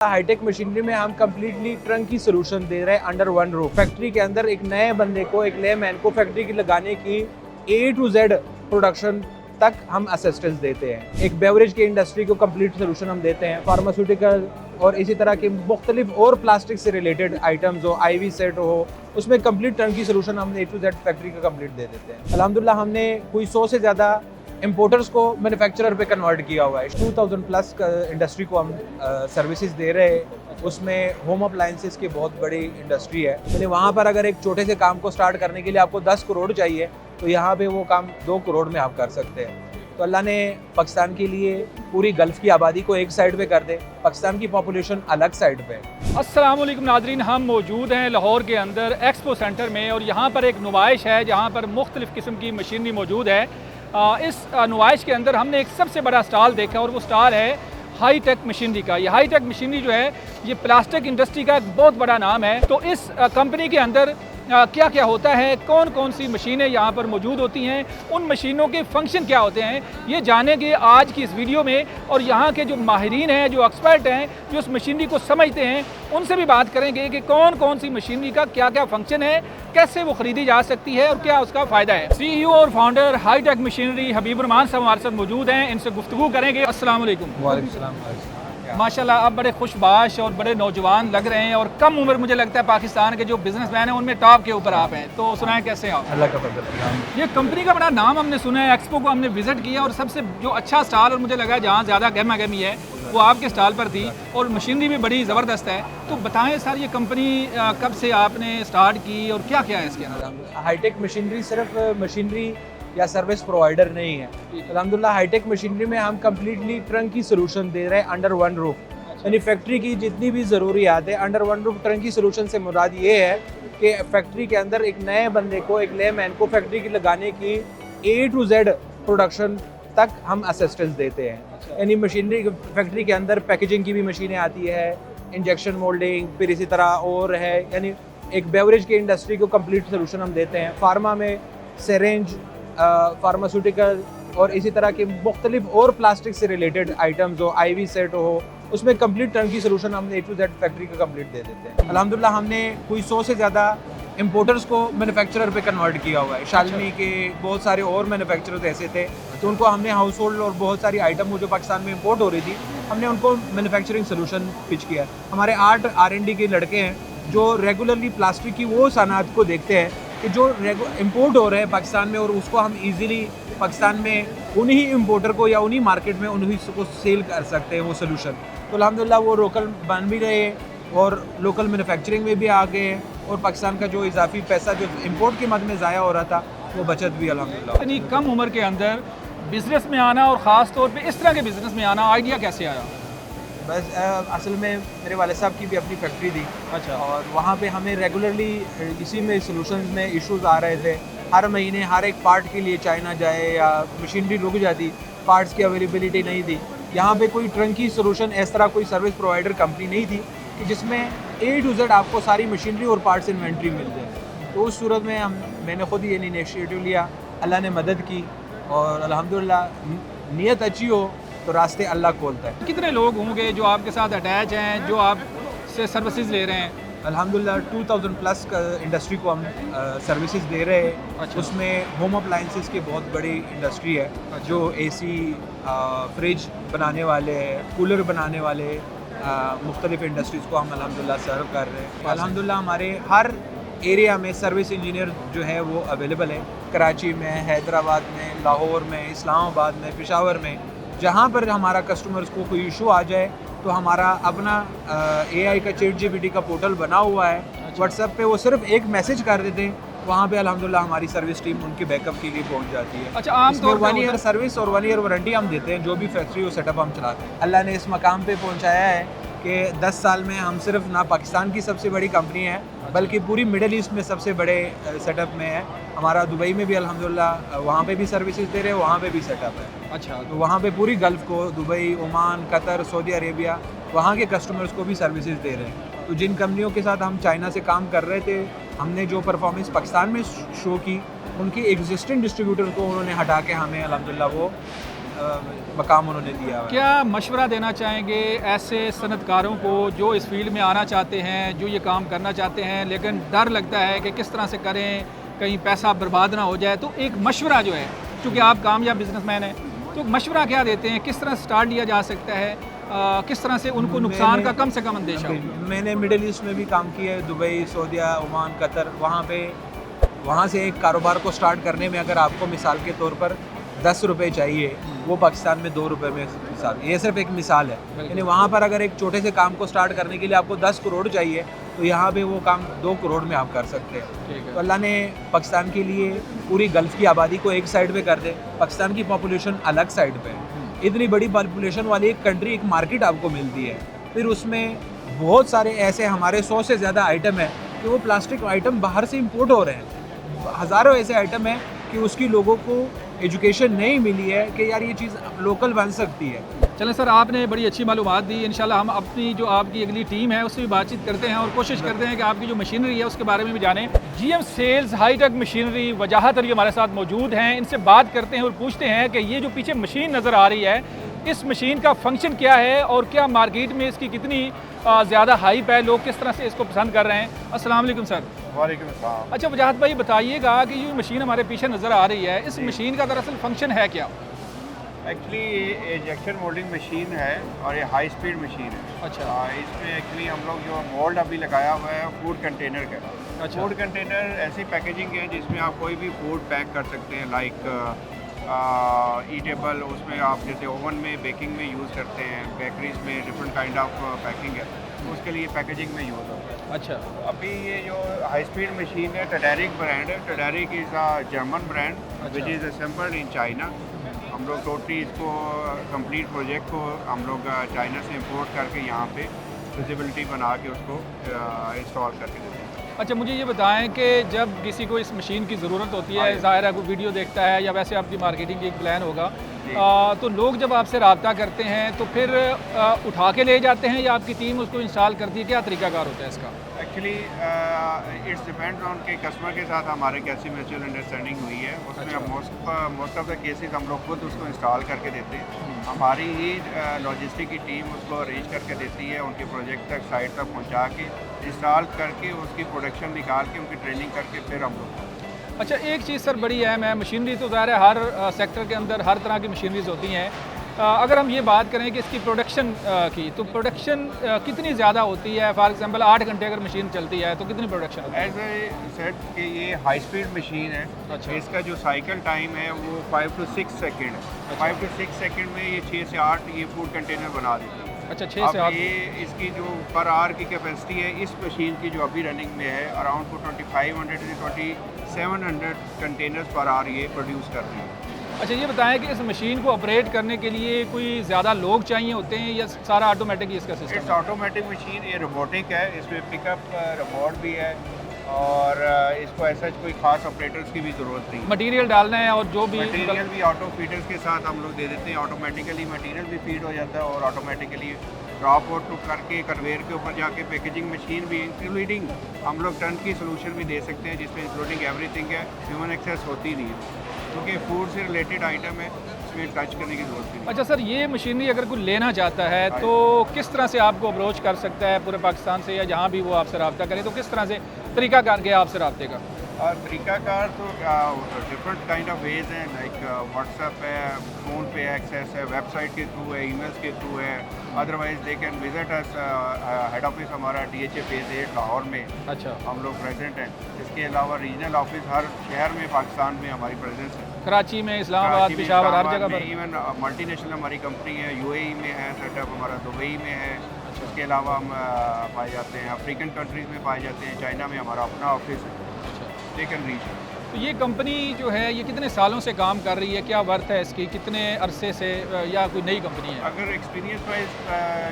Hi tech machinery में हम completely trunk की सोल्यूशन दे रहे हैं अंडर वन रूफ। फैक्ट्री के अंदर एक नए बंदे को, एक नए मैन को फैक्ट्री की लगाने की A to Z प्रोडक्शन तक हम असिस्टेंस देते हैं। एक बेवरेज की इंडस्ट्री को कंप्लीट सोल्यूशन हम देते हैं। फार्मास्यूटिकल और इसी तरह के मुख्तलिफ और प्लास्टिक से रिलेटेड आइटम्स हो, IV सेट हो, उसमें कंप्लीट टर्न की सोल्यूशन हम A to Z फैक्ट्री का कंप्लीट दे देते हैं। अल्हम्दुलिल्लाह हमने कोई 100 से ज़्यादा इम्पोर्टर्स को मैन्युफैक्चरर पे कन्वर्ट किया हुआ है। 2000 प्लस इंडस्ट्री को हम सर्विसेज दे रहे हैं। उसमें होम अप्लायंसेस की बहुत बड़ी इंडस्ट्री है। यानी वहाँ पर अगर एक छोटे से काम को स्टार्ट करने के लिए आपको 10 करोड़ चाहिए तो यहाँ पे वो काम 2 करोड़ में आप कर सकते हैं। तो अल्लाह ने पाकिस्तान के लिए पूरी गल्फ़ की आबादी को एक साइड पे कर दे, पाकिस्तान की पॉपुलेशन अलग साइड पे है। अस्सलाम वालेकुम नाज़रीन, हम मौजूद हैं लाहौर के अंदर एक्सपो सेंटर में और यहाँ पर एक नुमाइश है जहाँ पर मुख्तलिफ़ किस्म की मशीनरी मौजूद है। इस नुमाइश के अंदर हमने एक सबसे बड़ा स्टॉल देखा और वो स्टॉल है हाई टेक मशीनरी का। ये हाई टेक मशीनरी जो है ये प्लास्टिक इंडस्ट्री का एक बहुत बड़ा नाम है। तो इस कंपनी के अंदर क्या क्या होता है, कौन कौन सी मशीनें यहाँ पर मौजूद होती हैं, उन मशीनों के फंक्शन क्या होते हैं, ये जानेंगे आज की इस वीडियो में। और यहाँ के जो माहिरीन हैं, जो एक्सपर्ट हैं, जो इस मशीनरी को समझते हैं, उनसे भी बात करेंगे कि कौन कौन सी मशीनरी का क्या क्या फंक्शन है, कैसे वो ख़रीदी जा सकती है और क्या उसका फ़ायदा है। CEO और फाउंडर हाई टेक मशीनरी हबीब रहमान साहब हमारे साथ मौजूद हैं, इनसे गुफ्तगू करेंगे। अस्सलाम वालेकुम। माशाल्लाह आप बड़े खुशबाश और बड़े नौजवान लग रहे हैं और कम उम्र, मुझे लगता है पाकिस्तान के जो बिजनेसमैन हैं उनमें टॉप के ऊपर आप हैं। तो सुनाएं कैसे हैं आप? अल्लाह का फजल। ये कंपनी का बड़ा नाम हमने सुना है, एक्सपो को हमने विजिट किया और सबसे जो अच्छा स्टॉल और मुझे लगा जहाँ ज़्यादा गहमा गहमी है वो आपके स्टॉल पर थी और मशीनरी भी बड़ी ज़बरदस्त है। तो बताएं सर, ये कंपनी कब से आपने स्टार्ट की और क्या क्या है इसके अंदर? हाईटेक मशीनरी सिर्फ मशीनरी या सर्विस प्रोवाइडर नहीं है। अल्हम्दुलिल्लाह हाईटेक मशीनरी में हम कम्प्लीटली ट्रंक की सोल्यूशन दे रहे हैं अंडर वन रूफ। यानी फैक्ट्री की जितनी भी ज़रूरियात है अंडर वन रूफ ट्रंक की सोल्यूशन से मुराद ये है कि फैक्ट्री के अंदर एक नए बंदे को, एक नए मैन को फैक्ट्री की लगाने की A to Z प्रोडक्शन तक हम असिस्टेंस देते हैं। यानी मशीनरी फैक्ट्री के अंदर पैकेजिंग की भी मशीनें आती है, इंजेक्शन मोल्डिंग, फिर इसी तरह और है। यानी एक बेवरेज की इंडस्ट्री को कंप्लीट सोल्यूशन हम देते हैं। फार्मा में सिरिंज, फार्मास्यूटिकल और इसी तरह के मुख्तलिफ और प्लास्टिक से रिलेटेड आइटम्स हो, IV सेट हो, उसमें कंप्लीट टर्न की सोल्यूशन हम A to Z फैक्ट्री का कंप्लीट दे देते हैं। अल्हम्दुलिल्लाह हमने कोई 100 से ज़्यादा इम्पोर्टर्स को मैन्युफैक्चरर पे कन्वर्ट किया हुआ है। शालमी के बहुत सारे और मैन्युफैक्चरर्स ऐसे थे तो उनको हमने हाउस होल्ड और बहुत सारी आइटम जो पाकिस्तान में इंपोर्ट हो रही थी, हमने उनको मैन्युफैक्चरिंग सोल्यूशन पिच किया। हमारे 8 R&D के लड़के हैं जो रेगुलरली प्लास्टिक की वो सनात को देखते हैं कि जो इंपोर्ट हो रहे हैं पाकिस्तान में और उसको हम इजीली पाकिस्तान में उन्हीं इंपोर्टर को या उन्हीं मार्केट में उन्हीं को सेल कर सकते हैं वो सोल्यूशन। तो अल्हम्दुलिल्लाह वो लोकल बन भी रहे हैं और लोकल मैन्युफैक्चरिंग में भी आ गए हैं और पाकिस्तान का जो इजाफी पैसा जो इंपोर्ट की मद में ज़ाया हो रहा था वो बचत भी अल्हम्दुलिल्लाह। इतनी कम उम्र के अंदर बिजनेस में आना और ख़ास तौर पे इस तरह के बिजनेस में आना, आइडिया कैसे आया? बस असल में मेरे वाले साहब की भी अपनी फैक्ट्री थी। अच्छा। और वहाँ पे हमें रेगुलरली इसी में सॉल्यूशंस में इश्यूज आ रहे थे। हर महीने हर एक पार्ट के लिए चाइना जाए या मशीनरी रुक जाती, पार्ट्स की अवेलेबिलिटी नहीं थी। यहाँ पे कोई ट्रंकी सोल्यूशन, इस तरह कोई सर्विस प्रोवाइडर कंपनी नहीं थी कि जिसमें A to Z आपको सारी मशीनरी और पार्ट्स इन्वेंट्री मिल जाए। तो उस सूरत में मैंने खुद ये इनिशिएटिव लिया, अल्लाह ने मदद की और अल्हम्दुलिल्लाह नीयत अच्छी हो तो रास्ते अल्लाह खोलता है। कितने लोग होंगे जो आपके साथ अटैच हैं, जो आप से सर्विसेज ले रहे हैं? अल्हम्दुलिल्लाह 2000 प्लस इंडस्ट्री को हम सर्विसेज दे रहे हैं। अच्छा। उसमें होम अप्लायंसेस की बहुत बड़ी इंडस्ट्री है। अच्छा। जो AC, फ्रिज बनाने वाले हैं, कूलर बनाने वाले, मुख्तलिफ इंडस्ट्रीज़ को हम अल्हम्दुलिल्लाह सर्व कर रहे हैं। अल्हम्दुलिल्लाह हमारे हर एरिया में सर्विस इंजीनियर जो है वो अवेलेबल है। कराची में, हैदराबाद में, लाहौर में, इस्लामाबाद में, पेशावर में, जहाँ पर हमारा कस्टमर्स को कोई इशू आ जाए तो हमारा अपना AI का ChatGPT का पोर्टल बना हुआ है। व्हाट्सएप पे वो सिर्फ एक मैसेज कर देते हैं, वहाँ पे अल्हम्दुलिल्लाह हमारी सर्विस टीम उनके बैकअप के लिए पहुँच जाती है। अच्छा, आमतौर पर 1 ईयर सर्विस और 1 ईयर वारंटी हम देते हैं जो भी फैक्ट्री और सेटअप हम चलाते हैं। अल्लाह ने इस मकाम पे पहुँचाया है कि 10 साल में हम सिर्फ ना पाकिस्तान की सबसे बड़ी कंपनी है बल्कि पूरी मिडल ईस्ट में सबसे बड़े सेटअप में है। हमारा दुबई में भी अल्हम्दुलिल्लाह वहाँ पे भी सर्विसेज दे रहे हैं, वहाँ पे भी सेटअप है। अच्छा। तो वहाँ पे पूरी गल्फ़ को, Dubai, Oman, Qatar, Saudi Arabia, वहाँ के कस्टमर्स को भी सर्विसेज दे रहे हैं। तो जिन कंपनियों के साथ हम चाइना से काम कर रहे थे, हमने जो परफॉर्मेंस पाकिस्तान में शो की, उनके एग्जिस्टिंग डिस्ट्रीब्यूटर को उन्होंने हटा के हमें अल्हम्दुलिल्लाह वो मकाम उन्होंने दिया हुआ है। क्या मशवरा देना चाहेंगे ऐसे सनतकारों को जो इस फील्ड में आना चाहते हैं, जो ये काम करना चाहते हैं, लेकिन डर लगता है कि किस तरह से करें, कहीं पैसा बर्बाद ना हो जाए? तो एक मशवरा जो है, चूँकि आप कामयाब बिजनेसमैन हैं, तो मशवरा क्या देते हैं, किस तरह स्टार्ट लिया जा सकता है, किस तरह से उनको नुकसान का कम से कम अंदेशा हो? मैंने मिडिल ईस्ट में भी काम किया है, दुबई, सऊदीया, ओमान, कतर। वहाँ से एक कारोबार को स्टार्ट करने में अगर आपको मिसाल के तौर पर 10 रुपये चाहिए, वो पाकिस्तान में 2 रुपये में मिसाल, ये सिर्फ एक मिसाल है। यानी वहाँ पर अगर एक छोटे से काम को स्टार्ट करने के लिए आपको 10 करोड़ चाहिए, तो यहाँ पे वो काम 2 करोड़ में आप कर सकते हैं। तो अल्लाह ने पाकिस्तान के लिए पूरी गल्फ़ की आबादी को एक साइड पे कर दे, पाकिस्तान की पॉपुलेशन अलग साइड पे है। इतनी बड़ी पॉपुलेशन वाली एक कंट्री, एक मार्केट आपको मिलती है। फिर उसमें बहुत सारे ऐसे हमारे 100 से ज़्यादा आइटम है कि वो प्लास्टिक आइटम बाहर से इम्पोर्ट हो रहे हैं। हज़ारों ऐसे आइटम हैं कि उसकी लोगों को एजुकेशन नहीं मिली है कि यार ये चीज़ लोकल बन सकती है। चलें सर, आपने बड़ी अच्छी मालूमात दी। इंशाल्लाह हम अपनी जो आपकी अगली टीम है उससे भी बातचीत करते हैं और कोशिश करते हैं कि आपकी जो मशीनरी है उसके बारे में भी जानें। GM सेल्स हाईटेक मशीनरी वजाहत अली हमारे साथ मौजूद हैं। इनसे बात करते हैं और पूछते हैं कि ये जो पीछे मशीन नज़र आ रही है, इस मशीन का फंक्शन क्या है और क्या मार्केट में इसकी कितनी ज़्यादा हाइप है, लोग किस तरह से इसको पसंद कर रहे हैं। अस्सलाम वालेकुम सर। वालेकुम अस्सलाम। अच्छा वजाहत भाई, बताइएगा कि ये मशीन हमारे पीछे नज़र आ रही है, इस मशीन का दरअसल फंक्शन है क्या? एक्चुअली ये इंजेक्शन मोल्डिंग मशीन है और ये हाई स्पीड मशीन है। अच्छा। इसमें एक्चुअली हम लोग जो मोल्ड अभी लगाया हुआ है फूड कंटेनर का। अच्छा। फूड कंटेनर ऐसी पैकेजिंग है जिसमें आप कोई भी फूड पैक कर सकते हैं, लाइक ईटेबल, उसमें आप जैसे ओवन में बेकिंग में यूज़ करते हैं, बेकरीज में डिफरेंट काइंड ऑफ पैकिंग है, तो उसके लिए पैकेजिंग में यूज़ होता है। अच्छा। अभी ये जो हाई स्पीड मशीन है टडारिक ब्रांड है। टडारिक is a German brand which is assembled in China. हम लोग टोटली इसको कंप्लीट प्रोजेक्ट को हम लोग चाइना से इंपोर्ट करके यहाँ पे फिजिबिलिटी बना के उसको इंस्टॉल करके देते हैं। अच्छा, मुझे ये बताएं कि जब किसी को इस मशीन की ज़रूरत होती है, ज़ाहिर है कोई वीडियो देखता है या वैसे आपकी मार्केटिंग की एक प्लान होगा, तो लोग जब आपसे रब्ता करते हैं तो फिर उठा के ले जाते हैं या आपकी टीम उसको इंस्टॉल करती है? क्या तरीकाकार होता है इसका? एक्चुअली इट्स डिपेंड्स ऑन के कस्टमर के साथ हमारे कैसी म्यूचुअल अंडरस्टैंडिंग हुई है, उसमें मोस्ट ऑफ द केसेस हम लोग खुद उसको इंस्टॉल करके देते हैं। हमारी ही लॉजिस्टिक की टीम उसको अरेंज करके देती है, उनके प्रोजेक्ट तक साइट तक पहुंचा के इंस्टॉल करके उसकी प्रोडक्शन निकाल के उनकी ट्रेनिंग करके फिर हम लोग। अच्छा, एक चीज़ सर बड़ी अहम है, मशीनरी तो ज़ाहिर है हर सेक्टर के अंदर हर तरह की मशीनरीज होती हैं। अगर हम ये बात करें कि इसकी प्रोडक्शन की, तो प्रोडक्शन कितनी ज़्यादा होती है? फॉर एग्जांपल 8 घंटे अगर मशीन चलती है तो कितनी प्रोडक्शन होती है? एज ए सेट कि ये हाई स्पीड मशीन है। अच्छा। इसका जो साइकिल टाइम है वो 5 to 6 सेकेंड है। अच्छा। 5 to 6 सेकेंड में ये 6 से 8 ये फूड कंटेनर बना देती है। अच्छा, 6 से 8। ये इसकी जो पर आवर की कैपेसिटी है इस मशीन की जो अभी रनिंग में है, अराउंड 2500 से 2700 कंटेनर्स पर आवर ये प्रोड्यूस कर रही है। अच्छा, ये बताएं कि इस मशीन को ऑपरेट करने के लिए कोई ज़्यादा लोग चाहिए होते हैं या सारा ऑटोमेटिक ही इसका सिस्टम इट्स है? ऑटोमेटिक मशीन, ये रोबोटिक है, इसमें पिकअप रिमोट भी है और इसको ऐसा कोई खास ऑपरेटर्स की भी ज़रूरत नहीं है। मटीरियल डालना है और जो भी मटेरियल भी ऑटो फीडर्स के साथ हम लोग दे देते हैं, ऑटोमेटिकली मटेरियल भी फीड हो जाता है और ऑटोमेटिकली ड्रॉप आउट करके कन्वेयर के ऊपर जाके पैकेजिंग मशीन भी इंक्लूडिंग हम लोग टर्न की सोल्यूशन भी दे सकते हैं जिसमें इंक्लूडिंग एवरीथिंग है, ह्यूमन एक्सेस होती नहीं है क्योंकि फूड से रिलेटेड आइटम है, इसमें टच करने की जरूरत नहीं। अच्छा सर, ये मशीनरी अगर कोई लेना चाहता है तो किस तरह से आपको अप्रोच कर सकता है पूरे पाकिस्तान से, या जहाँ भी वो आपसे रब्ता करे तो किस तरह से तरीकाकार क्या आपसे रब्ते का? और तरीकाकार तो डिफरेंट काइंड ऑफ वेज हैं, लाइक व्हाट्सएप है, फ़ोन पे एक्सेस है, वेबसाइट के थ्रू है, ईमेल्स के थ्रू है। Otherwise they can visit us, head office हमारा DHA फेज़ 8 लाहौर में अच्छा, हम लोग प्रेजेंट हैं। इसके अलावा रीजनल ऑफिस हर शहर में पाकिस्तान में हमारी प्रेजेंस है। कराची में, इस्लामाबाद, पेशावर, हर जगह पर। इवन मल्टीनेशनल हमारी कंपनी है, UAE में है सेटअप हमारा, दुबई में है। इसके अलावा हम पाए जाते हैं अफ्रीकन कंट्रीज़ में पाए जाते हैं, चाइना में हमारा अपना ऑफिस है। They can reach. तो ये कंपनी जो है ये कितने सालों से काम कर रही है, क्या वर्थ है इसकी, कितने अरसे से, या कोई नई कंपनी है? अगर एक्सपीरियंस वाइज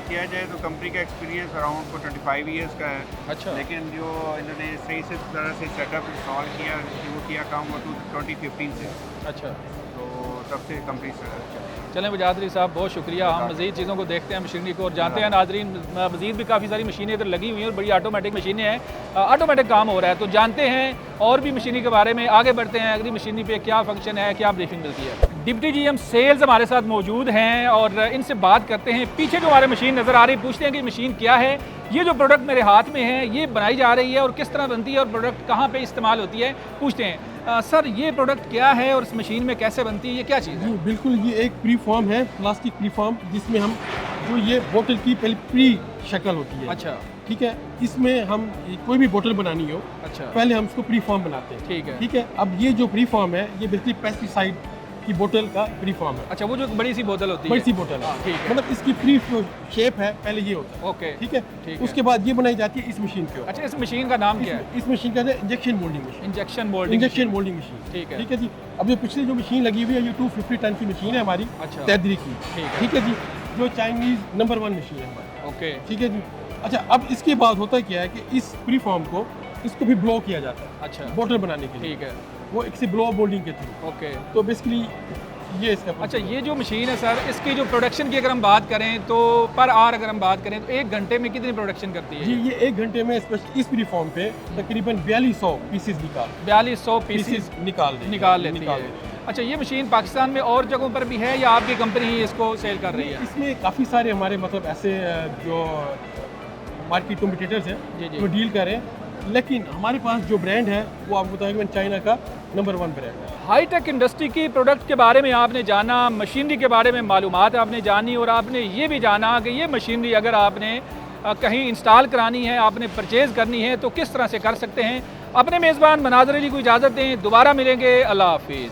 किया जाए तो कंपनी का एक्सपीरियंस अराउंड 25 ईयर्स का है। अच्छा। लेकिन जो इन्होंने सही से तरह से सेटअप इंस्टॉल किया, शुरू किया काम वो 2015 से। अच्छा, तो तब से कंपनी से। चलें वजाहत अली साहब, बहुत शुक्रिया। हम मज़ीद चीज़ों को देखते हैं मशीनरी को और जानते हैं नाजरीन, मज़ीद भी काफ़ी सारी मशीनें इधर लगी हुई हैं और बड़ी ऑटोमेटिक मशीनें हैं, ऑटोमेटिक काम हो रहा है। तो जानते हैं और भी मशीनरी के बारे में, आगे बढ़ते हैं। अगली मशीनरी पे क्या फंक्शन है, क्या ब्रीफिंग मिलती है। डिप्टी जीएम सेल्स हमारे साथ मौजूद हैं और इनसे बात करते हैं। पीछे जो हमारे मशीन नज़र आ रही है, पूछते हैं कि मशीन क्या है, ये जो प्रोडक्ट मेरे हाथ में है ये बनाई जा रही है और किस तरह बनती है और प्रोडक्ट कहाँ पे इस्तेमाल होती है, पूछते हैं। सर ये प्रोडक्ट क्या है और इस मशीन में कैसे बनती है, ये क्या चीज़ है? जी बिल्कुल, ये एक प्री फॉर्म है, प्लास्टिक प्री फॉर्म, जिसमें हम जो ये बोतल की पहले प्री शक्ल होती है। अच्छा ठीक है, इसमें हम कोई भी बोतल बनानी हो अच्छा पहले हम उसको प्री फॉर्म बनाते हैं। ठीक है। ठीक है, अब ये जो प्री फॉर्म है ये बेसिकली पेस्टिसाइड की बोतल का प्री फॉर्म है। अच्छा, वो जो बड़ी सी बोतल होती बड़ी है। सी बोतल है, हाँ, ठीक है। मतलब इसकी प्री शेप है पहले ये होता है। ओके ठीक है, ठीक है। उसके बाद ये बनाई जाती है इस मशीन के ऊपर। अच्छा, इस मशीन का नाम क्या है? इस मशीन का injection moulding machine. Injection moulding. Injection moulding machine. ठीक है। ठीक है जी। अब जो पिछली जो मशीन लगी हुई है ये 250 टन की मशीन है हमारी, अच्छा। तैदरी की। ठीक है। ठीक है जी, जो चाइनीज नंबर 1 मशीन है हमारी। ओके ठीक है जी। अच्छा, अब इसके बाद होता क्या है कि इस प्री फॉर्म को इसको भी ब्लो किया जाता है अच्छा बोतल बनाने के लिए। ठीक है। वो एक से ब्लो मोल्डिंग के थ्रू। ओके। तो बेसिकली ये इसका अच्छा, ये जो मशीन है सर, इसकी जो प्रोडक्शन की अगर हम बात करें तो पर आवर अगर हम बात करें तो 1 घंटे में कितनी प्रोडक्शन करती है? जी, ये 1 घंटे में स्पेशल इस प्री फॉर्म पे तकरीबन 4200 पीसेस 4200 पीसेस निकाल लेती है। अच्छा, ये मशीन पाकिस्तान में और जगहों पर भी है या आपकी कंपनी ही इसको सेल कर रही है? इसमें काफ़ी सारे हमारे मतलब ऐसे जो मार्केट कॉम्पिटिटर्स जी, हैं जी। जो डील कर रहे हैं, लेकिन हमारे पास जो ब्रांड है वो आपको बताएंगे चाइना का नंबर 1 ब्रांड है। हाईटेक इंडस्ट्री की प्रोडक्ट के बारे में आपने जाना, मशीनरी के बारे में मालूमात आपने जानी और आपने ये भी जाना कि ये मशीनरी अगर आपने कहीं इंस्टॉल करानी है, आपने परचेज़ करनी है तो किस तरह से कर सकते हैं। अपने मेज़बान मनाज़र अली को इजाज़त दें, दोबारा मिलेंगे। अल्लाह हाफिज़।